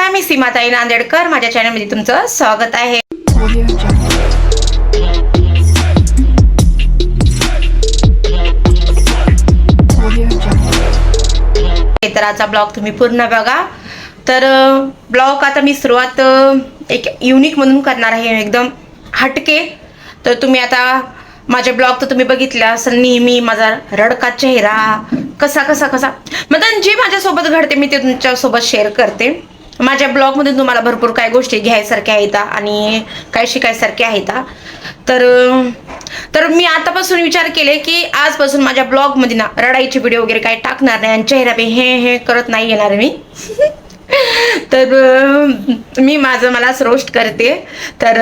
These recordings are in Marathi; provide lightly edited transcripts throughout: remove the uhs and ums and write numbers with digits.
नमस्कार, मी सीमाताई नांदेडकर. माझ्या चॅनलमध्ये तुमचं स्वागत आहे. तर आजचा ब्लॉग तुम्ही पूर्ण बघा. तर ब्लॉग आता मी सुरुवात एक युनिक म्हणून करणार आहे, एकदम हटके. तर तुम्ही आता माझे ब्लॉग तर तुम्ही बघितले असेल, नेहमी माझा रडका चेहरा कसा म्हणजे जे माझ्यासोबत घडते मी ते तुमच्यासोबत शेअर करते. माझ्या ब्लॉगमध्ये तुम्हाला भरपूर काही गोष्टी घ्यायसारख्या आहेत आणि काय शिकायसारख्या आहेत. तर मी आतापासून विचार केले की आजपासून माझ्या ब्लॉगमध्ये ना रडायचे व्हिडिओ वगैरे काही टाकणार नाही आणि चेहरा बी हे करत नाही येणार मी. तर मी मलाच रोस्ट करते. तर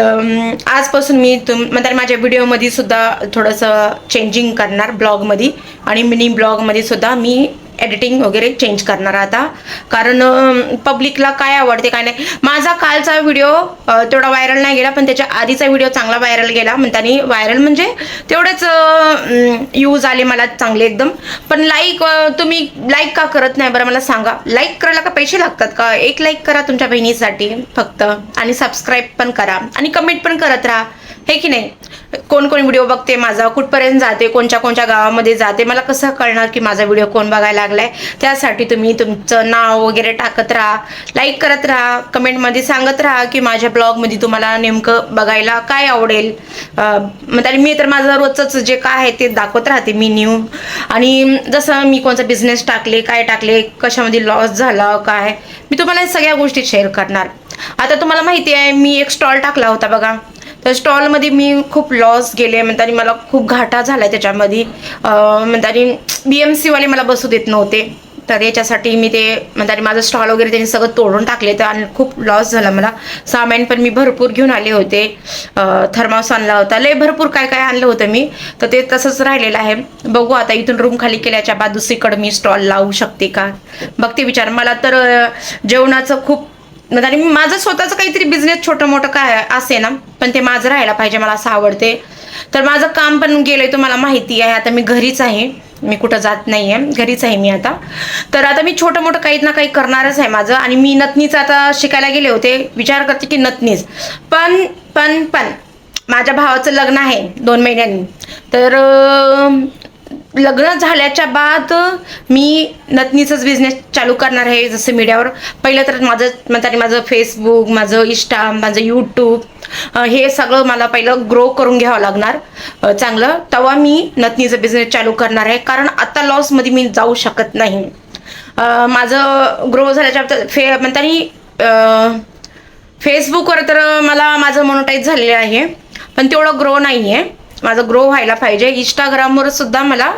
आजपासून मी म्हणजे माझ्या व्हिडिओमध्ये सुद्धा थोडंसं चेंजिंग करणार ब्लॉगमध्ये, आणि मिनी ब्लॉगमध्ये सुद्धा मी एडिटिंग वगैरे चेंज करणार आता. कारण पब्लिकला काय आवडते काय नाही. माझा कालचा व्हिडिओ तेवढा व्हायरल नाही गेला, पण त्याच्या आधीचा व्हिडिओ चांगला व्हायरल गेला. म्हणतानी व्हायरल म्हणजे तेवढेच यूज आले मला चांगले एकदम. पण तुम्ही लाईक का करत नाही बरं मला सांगा. लाईक करायला का पैसे लागतात का? एक लाईक करा तुमच्या बहिणीसाठी फक्त, आणि सबस्क्राईब पण करा आणि कमेंट पण करत राहा, हे की नाही. कोण व्हिडिओ बघते माझा, कुठपर्यंत जाते, कोणत्या गावामध्ये जाते, मला कसं कळणार की माझा व्हिडिओ कोण बघायला लागलाय. त्यासाठी तुम्ही तुमचं नाव वगैरे टाकत राहा, लाईक करत राहा, कमेंटमध्ये सांगत राहा की माझ्या ब्लॉगमध्ये तुम्हाला नेमकं बघायला काय आवडेल. म्हणजे मी तर माझं रोजच जे काय आहे ते दाखवत राहते मी न्यू. आणि जसं मी कोणता बिझनेस टाकले, काय टाकले, कशामध्ये लॉस झाला काय, मी तुम्हाला सगळ्या गोष्टी शेअर करणार. आता तुम्हाला माहिती आहे मी एक स्टॉल टाकला होता बघा. तर स्टॉलमध्ये मी खूप लॉस गेले, म्हणतानी मला खूप घाटा झाला त्याच्यामध्ये. म्हणतानी BMC वाले मला बसू देत नव्हते. तर याच्यासाठी मी ते म्हणतानी माझं स्टॉल वगैरे त्यांनी सगळं तोडून टाकले. तर आणि खूप लॉस झाला मला. सामान पण मी भरपूर घेऊन आले होते. थर्मास आणला होता, लय भरपूर काय आणलं होतं मी. तर ते तसंच राहिलेलं आहे. बघू आता इथून रूम खाली केल्याच्या बाद दुसरीकडे मी स्टॉल लावू शकते का बघते विचार. मला तर जेवणाचं खूप म्हणजे माझं स्वतःचं काहीतरी बिझनेस छोटं मोठं काय असे ना, पण ते माझं राहायला पाहिजे, मला असं आवडते. तर माझं काम पण गेलंय तुम्हाला माहिती आहे. आता मी घरीच आहे, मी कुठं जात नाहीये, घरीच आहे मी आता. तर आता मी छोटं मोठं काही ना काही करणारच आहे माझं. आणि मी नथनीचं आता शिकायला गेले होते, विचार करते की नथनीच. पण माझ्या भावाचं लग्न आहे 2 महिन्यांनी. तर लग्न झाल्याच्या बाद मी नथनीचाच बिझनेस चालू करणार आहे. जसं मीडियावर पहिलं तर माझं फेसबुक, माझं इंस्टा, माझं यूट्यूब, हे सगळं मला पहिलं ग्रो करून घ्यावं लागणार चांगलं. तेव्हा मी नथनीचा बिझनेस चालू करणार आहे. कारण आता लॉसमध्ये मी जाऊ शकत नाही. माझं ग्रो झाल्याच्या म्हणतानी फेसबुकवर तर माझं मोनोटाईज झालेलं आहे, पण तेवढं ग्रो नाही आहे. माझं ग्रो व्हायला पाहिजे. इंस्टाग्रामवर सुद्धा मला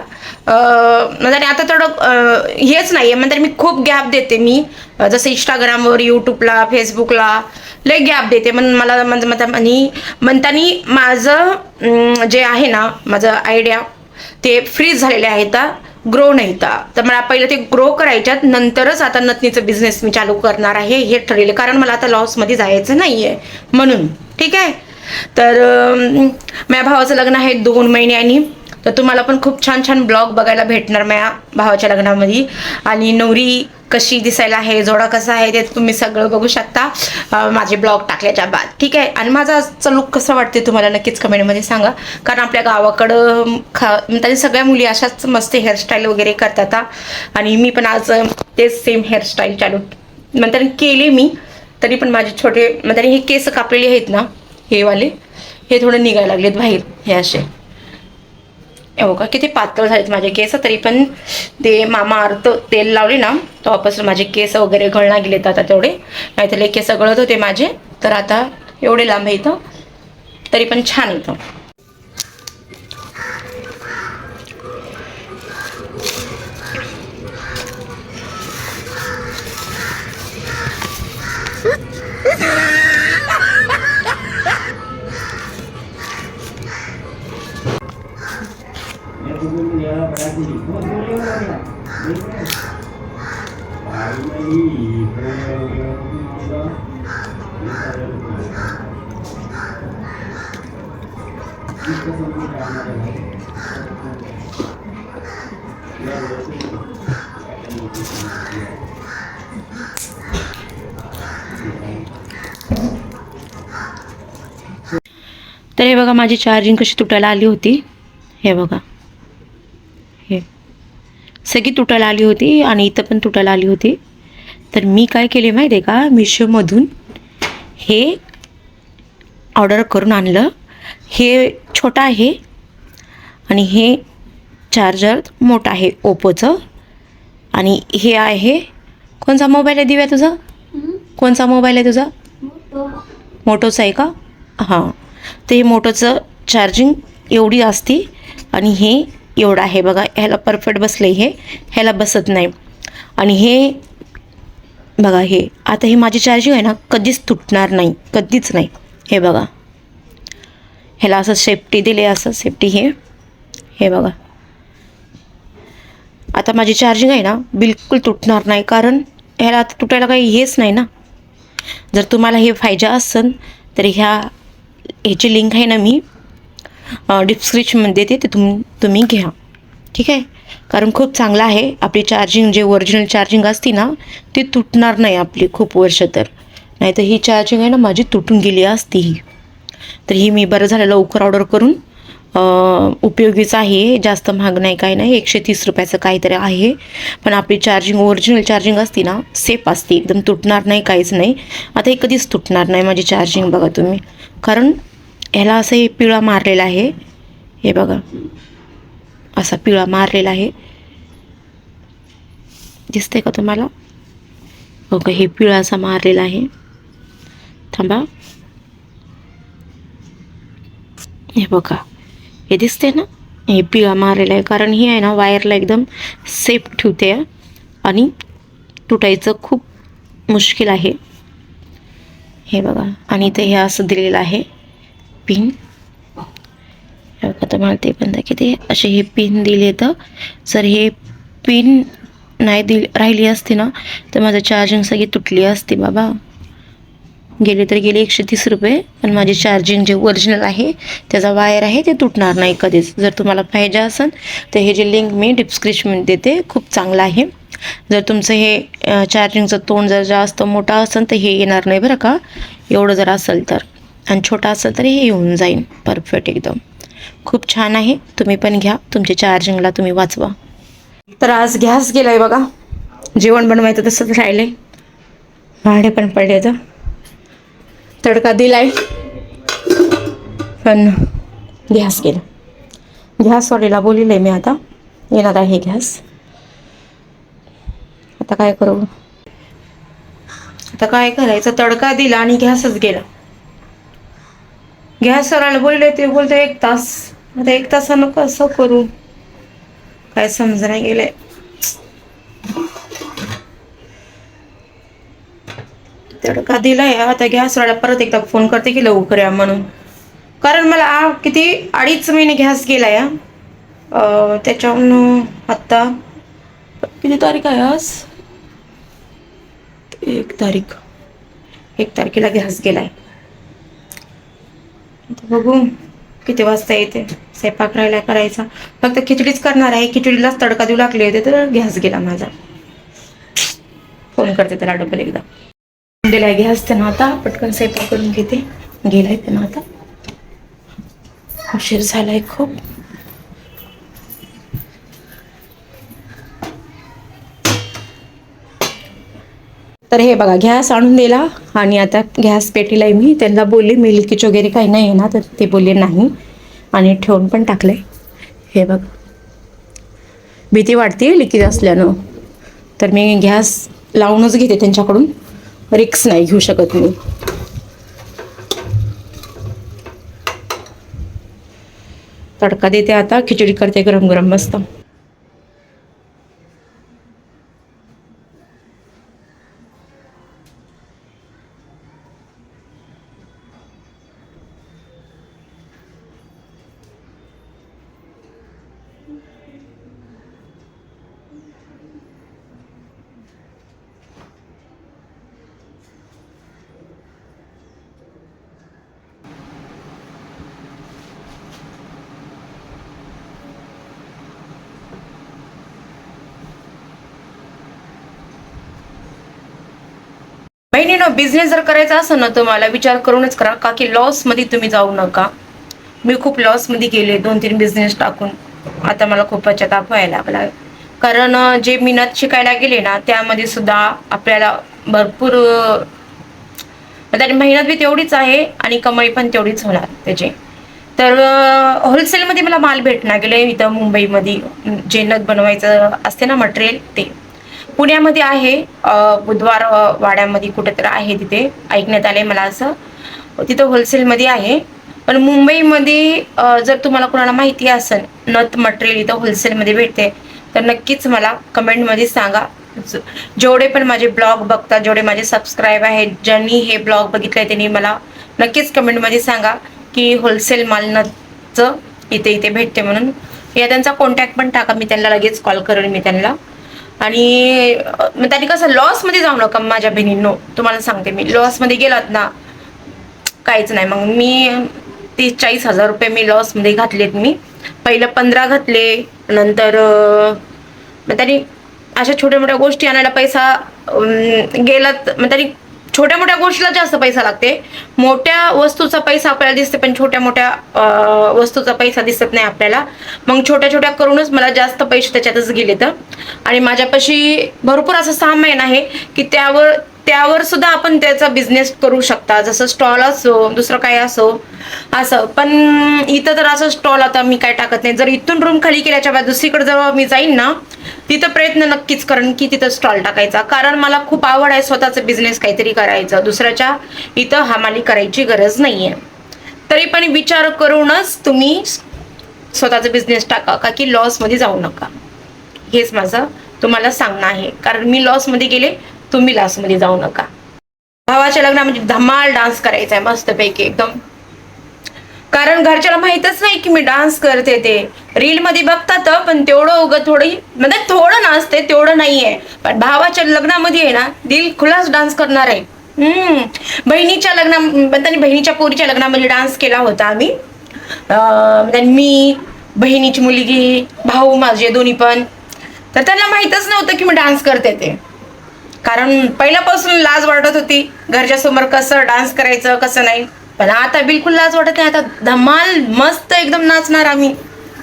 म्हणजे आता थोडं हेच नाही आहे. म्हणजे मी खूप गॅप देते. मी जसं इंस्टाग्रामवर, यूट्यूबला, फेसबुकला लय गॅप देते. मला म्हणतानी माझं जे आहे ना, माझं आयडिया ते फ्रीज झालेले आहेत, ग्रो नाही. तर मला पहिलं ते ग्रो करायच्यात, नंतरच आता नथनीचं बिझनेस मी चालू करणार आहे हे ठरलेलं. कारण मला आता लॉसमध्ये जायचं नाही आहे म्हणून, ठीक आहे. तर माझ्या भावाचं लग्न आहे 2 महिन्यांनी. तर तुम्हाला पण खूप छान ब्लॉग बघायला भेटणार माझ्या भावाच्या लग्नामध्ये. आणि नवरी कशी दिसायला आहे, जोडा कसा आहे, ते तुम्ही सगळं बघू शकता माझे ब्लॉग टाकल्याच्या बाद, ठीक आहे. आणि माझा आजचा लुक कसं वाटते तुम्हाला नक्कीच कमेंटमध्ये सांगा. कारण आपल्या गावाकडं म्हणजे सगळ्या मुली अशाच मस्त हेअरस्टाईल वगैरे करतात. आणि मी पण आज तेच सेम हेअरस्टाईल चालू म्हणतात केले मी. तरी पण माझे छोटे म्हणजे हे केस कापलेले आहेत ना, हे वाले, हे थोडं निघायला लागलेत बाहेर. हे असे हो का, किती पातळ झालेत माझे केस. तरी पण ते मामाअर्थ तेल लावले ना, तेव्हापासून माझे केस वगैरे गळणा गेलेत आता तेवढे. नाहीतर केस गळत होते माझे. तर आता एवढे लांब येतं, तरी पण छान येतं. तर हे बघा माझी चार्जिंग कशी तुटायला आली होती. हे बघा, हे सगळी तुटायला आली होती आणि इथं पण तुटायला आली होती. तर मी काय केले माहिती आहे का, मिशोमधून हे ऑर्डर करून आणलं. हे छोटं आहे आणि हे चार्जर मोठं आहे ओप्पोचं. आणि हे आहे, कोणचा मोबाईल आहे दिव्या तुझा? कोणचा मोबाईल आहे तुझा? मोटोचा आहे का? हां, तर हे मोटोचं चार्जिंग एवढी असते आणि हे एवढं आहे बघा. ह्याला परफेक्ट बसलं आहे, ह्याला बसत नाही. आणि हे बघा, हे आता ही माझी चार्जिंग आहे ना, कधीच तुटणार नाही, कधीच नाही. हे बघा, ह्याला असं सेफ्टी दिले, असं सेफ्टी हे बघा. आता माझी चार्जिंग आहे ना बिलकुल तुटणार नाही, कारण ह्याला आता तुटायला काही हेच नाही ना. जर तुम्हाला हे पाहिजे असेल तर ह्याची लिंक आहे ना मी डिस्क्रिप्शनमध्ये देते, ते तुम्ही घ्या, ठीक आहे. कारण खूप चांगलं आहे. आपली चार्जिंग जे ओरिजिनल चार्जिंग असते ना ती तुटणार नाही आपली खूप वर्ष. तर नाही तर ही चार्जिंग आहे ना माझी तुटून गेली असती ही. तर ही मी बरं झालं लवकर ऑर्डर करून, उपयोगीच आहे. जास्त महाग नाही, काही नाही, 130 रुपयाचं काहीतरी आहे. पण आपली चार्जिंग ओरिजिनल चार्जिंग असते ना सेफ असते, एकदम तुटणार नाही, काहीच नाही. आता हे कधीच तुटणार नाही माझी चार्जिंग, बघा तुम्ही. कारण ह्याला असं हे पिळा मारलेला आहे, हे बघा, असा पिळा मारलेला आहे, दिसतंय का तुम्हाला? बघा, हे पिळा असा मारलेला आहे. थांबा, हे बघा, हे दिसते ना, हे पिळा मारलेला आहे. कारण हे आहे ना वायरला एकदम सेफ ठेवते आणि तुटायचं खूप मुश्किल आहे. हे बघा, आणि ते हे असं दिलेलं आहे पिन. हे बघा, तुम्हाला ते पण दाखवते, असे हे पिन दिले. तर जर हे पिन नाही राहिली असती ना तर माझं चार्जिंग सगळी तुटली असती बाबा. गेले तर गेले 130 रुपये, पण माझी चार्जिंग जे ओरिजिनल आहे त्याचा वायर आहे ते तुटणार नाही कधीच. जर तुम्हाला पाहिजे असेल तर हे जे लिंक मी डिस्क्रिप्शनमध्ये देते, खूप चांगलं आहे. जर तुमचं हे चार्जिंगचं तोंड जर जास्त मोठा असेल तर हे येणार नाही बरं का, एवढं जर असेल तर. आणि छोटा असेल तर हे येऊन जाईल परफेक्ट एकदम. खूप छान आहे, तुम्ही पण घ्या, तुमच्या चार्जिंगला तुम्ही वाचवा. तर आज गॅस गेला आहे बघा, जेवण बनवायचं तसंच राहिलं आहे, भांडे पण पडले. तर तडका दिलाय पण गॅस गेला. गॅसवालीला बोललेलं आहे मी, आता येणार आहे गॅस. आता काय करू, आता काय करायचं, तडका दिला आणि गॅसच गेला. गॅसवाल्याला बोलले, ते बोलते 1 तास. आता 1 तासानं कसं करू काय समजा नाही गेलंय. तडका दिलाय, आता गॅसवाला परत एकदा फोन करते की लवकर या म्हणून. कारण मला किती 2.5 महिने गॅस गेलाय. त्याच्याहून आत्ता किती तारीख आहे आज, 1 तारीख, 1 तारखेला गॅस गेलाय. बघू किती वाजता येते. स्वयंपाक राहिला करायचा, फक्त खिचडीच करणार आहे. खिचडीलाच तडका देऊ लागले होते तर गॅस गेला माझा. फोन करते त्याला डबल एकदा. दिलाय गॅस त्यानं, आता पटकन स्वयंपाक करून घेते. गेलाय त्यानं, आता उशीर झालाय खूप. तर हे बघा, गॅस आणून दिला आणि आता गॅस पेटीलाय मी. त्यांना बोलले मी लिकेज वगैरे काही नाही आहे ना, तर ते बोलले नाही, आणि ठेवून पण टाकले. हे बघ, भीती वाटते लिकेज असल्यानं, तर मी गॅस लावूनच घेते त्यांच्याकडून, रिक्स नाही घेऊ शकत मी. तडका देते, आता खिचडी करते गरम गरम मस्त. बहिणीनो, बिझनेस जर करायचा असेल ना तुम्हाला विचार करूनच करा, का की लॉसमध्ये तुम्ही जाऊ नका. मी खूप लॉसमध्ये गेले 2-3 बिझनेस टाकून. आता मला खूप पश्चाताप व्हायला लागला. कारण जे मेहनत शिकायला गेले ना त्यामध्ये सुद्धा आपल्याला भरपूर त्याची मेहनत बी तेवढीच आहे आणि कमाई पण तेवढीच होणार त्याची. तर होलसेलमध्ये मला माल भेटणार गेले इथं मुंबईमध्ये. जे नथ बनवायचं असते ना मटेरियल ते पुण्यामध्ये आहे. बुधवार वाड्यामध्ये कुठेतरी आहे, तिथे ऐकण्यात आले मला असं. तिथं होलसेलमध्ये आहे. पण मुंबईमध्ये जर तुम्हाला कोणाला माहिती असेल नथ मटेरियल इथं होलसेलमध्ये भेटते तर नक्कीच मला कमेंटमध्ये सांगा. जेवढे पण माझे ब्लॉग बघतात, जेवढे माझे सबस्क्राईब आहेत, ज्यांनी हे ब्लॉग बघितलंय त्यांनी मला नक्कीच कमेंटमध्ये सांगा की होलसेल माल नथचं इथे इथे भेटते म्हणून. या त्यांचा कॉन्टॅक्ट पण टाका, मी त्यांना लगेच कॉल करेन मी त्यांना. आणि त्यांनी कसं लॉसमध्ये जाऊ नका माझ्या बहिणींनो, तुम्हाला सांगते मी. लॉसमध्ये गेलात ना काहीच नाही. मग मी 30-40 हजार रुपये मी लॉसमध्ये घातलेत. मी पहिलं 15 घातले, नंतर मग त्यांनी अशा छोट्या मोठ्या गोष्टी आणायला पैसा गेला. मग त्यांनी छोट्या मोठ्या गोष्टीला जास्त पैसा लागते. मोठ्या वस्तूचा पैसा आपल्याला दिसते पण छोट्या मोठ्या वस्तूचा पैसा दिसत नाही आपल्याला. मग छोट्या छोट्या करूनच मला जास्त पैसे त्याच्यातच गेले. तर आणि माझ्यापाशी भरपूर असं सामान आहे की त्यावर सुद्धा आपण त्याचा बिझनेस करू शकता, जसं स्टॉल असो दुसरं काय असो असं. पण इथं तर असं स्टॉल आता मी काय टाकत नाही. जर इथून रूम खाली केल्याच्या बाद दुसरीकडे जेव्हा मी जाईन ना तिथं प्रयत्न नक्कीच करेन की तिथं स्टॉल टाकायचा. कारण मला खूप आवड आहे स्वतःचा बिझनेस काहीतरी करायचं. दुसऱ्याच्या इथं हमाली करायची गरज नाहीये. तरी पण विचार करूनच तुम्ही स्वतःचा बिझनेस टाका, का की लॉसमध्ये जाऊ नका. हेच माझं तुम्हाला सांगणं आहे. कारण मी लॉसमध्ये गेले, तुम्ही लॉसमध्ये जाऊ नका. भावाच्या लग्नामध्ये धमाल डान्स करायचा आहे मस्तपैकी एकदम. कारण घरच्याला माहितच नाही की मी डान्स करते. ते रील मध्ये बघतात पण तेवढं थोडी म्हणजे थोडं नाचते तेवढं नाहीये. पण भावाच्या लग्नामध्ये आहे ना दिल खुलास डान्स करणार आहे. बहिणीच्या त्यांनी बहिणीच्या पोरीच्या लग्नामध्ये डान्स केला होता आम्ही. मी, बहिणीची मुलगी, भाऊ माझे दोन्ही पण. तर त्यांना माहितच नव्हतं की मी डान्स करते ते. कारण पहिल्यापासून लाज वाटत होती घरच्या समोर कसं डान्स करायचं कसं नाही. पण आता बिलकुल लाज वाटत नाही. आता धमाल मस्त एकदम नाचणार आम्ही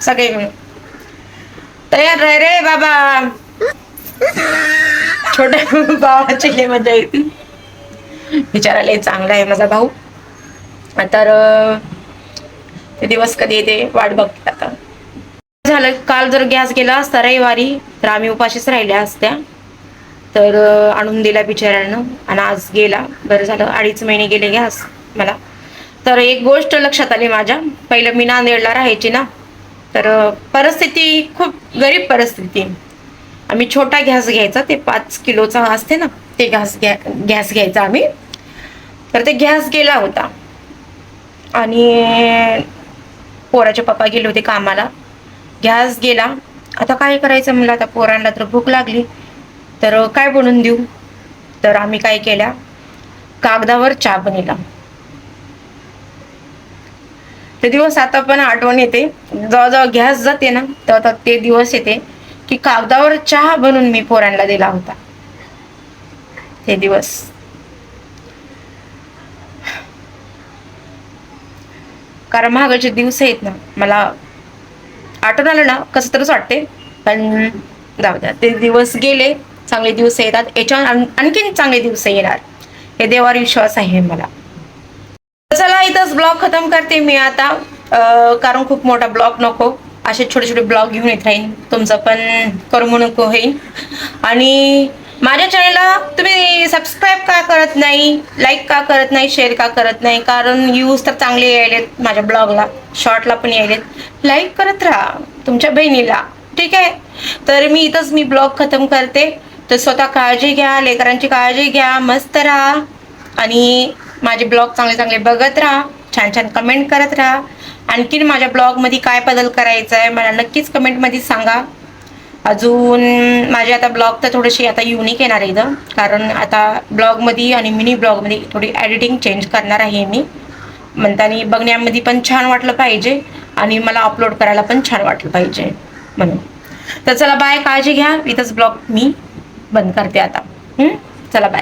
सगळे मिळून. तयार राह रे बाबा. छोट्या भावाची लय मजा येते. बिचारायला चांगला आहे माझा भाऊ. तर ते दिवस कधी येते वाट बघते आता. झालं काल जर गॅस गेला असता रविवारी तर आम्ही उपाशीच राहिल्या असत्या. तर आणून दिला बिचाऱ्यानं आणि आज गेला. बरं झालं 2.5 महिने गेले गॅस मला. तर एक गोष्ट लक्षात आली माझ्या. पहिलं मी नांदेडला राहायची ना, तर परिस्थिती खूप गरीब परिस्थिती. आम्ही छोटा गॅस घ्यायचा, ते 5 किलोचा असते ना ते गॅस घ्यायचा आम्ही. तर ते गॅस गेला होता आणि पोराचे पप्पा गेले होते कामाला. गॅस गेला. आता काय करायचं म्हणलं, आता पोरांना तर भूक लागली तर काय बनवून देऊ. तर आम्ही काय केल्या, कागदावर चहा बनवला. ते दिवस आता पण आठवण येते. जेव्हा गॅस जाते ना तेव्हा ते दिवस येते की कागदावर चहा बनवून मी पोरांना दिला होता. ते दिवस कारण महागाचे दिवस आहेत ना, मला आठवण आलं ना कसं तरच वाटते. पण जाऊ द्या, ते दिवस गेले. चांगले दिवस येतात, याच्या आणखीन चांगले दिवस येणार हे देवावर विश्वास आहे मला. चला इथंच ब्लॉग खतम करते मी आता. कारण खूप मोठा ब्लॉग नको, असे छोटे छोटे ब्लॉग घेऊन येत राहीन. तुमचं पण करमू नको होईल. आणि माझ्या चॅनलला तुम्ही सबस्क्राईब का करत नाही, लाईक का करत नाही, शेअर का करत नाही. कारण व्ह्यूज तर चांगले यायलेत माझ्या ब्लॉगला, शॉर्टला पण यायलेत. लाईक करत राहा तुमच्या बहिणीला, ठीक आहे. तर मी इथंच ब्लॉग खतम करते. तर स्वतः काळजी घ्या, लेकरांची काळजी घ्या, मस्त राहा आणि माझे ब्लॉग चांगले चांगले बघत राहा, छान छान कमेंट करत राहा. आणखीन माझ्या ब्लॉगमध्ये काय बदल करायचा आहे मला नक्कीच कमेंटमध्ये सांगा. अजून माझे आता ब्लॉग तर थोडेसे आता युनिक येणार आहे इथं. कारण आता ब्लॉगमध्ये आणि मिनी ब्लॉगमध्ये थोडी एडिटिंग चेंज करणार आहे मी. म्हणताना बघण्यामध्ये पण छान वाटलं पाहिजे आणि मला अपलोड करायला पण छान वाटलं पाहिजे म्हणून. तर चला बाय, काळजी घ्या. इथंच ब्लॉग मी बंद करते आता. चला बाय.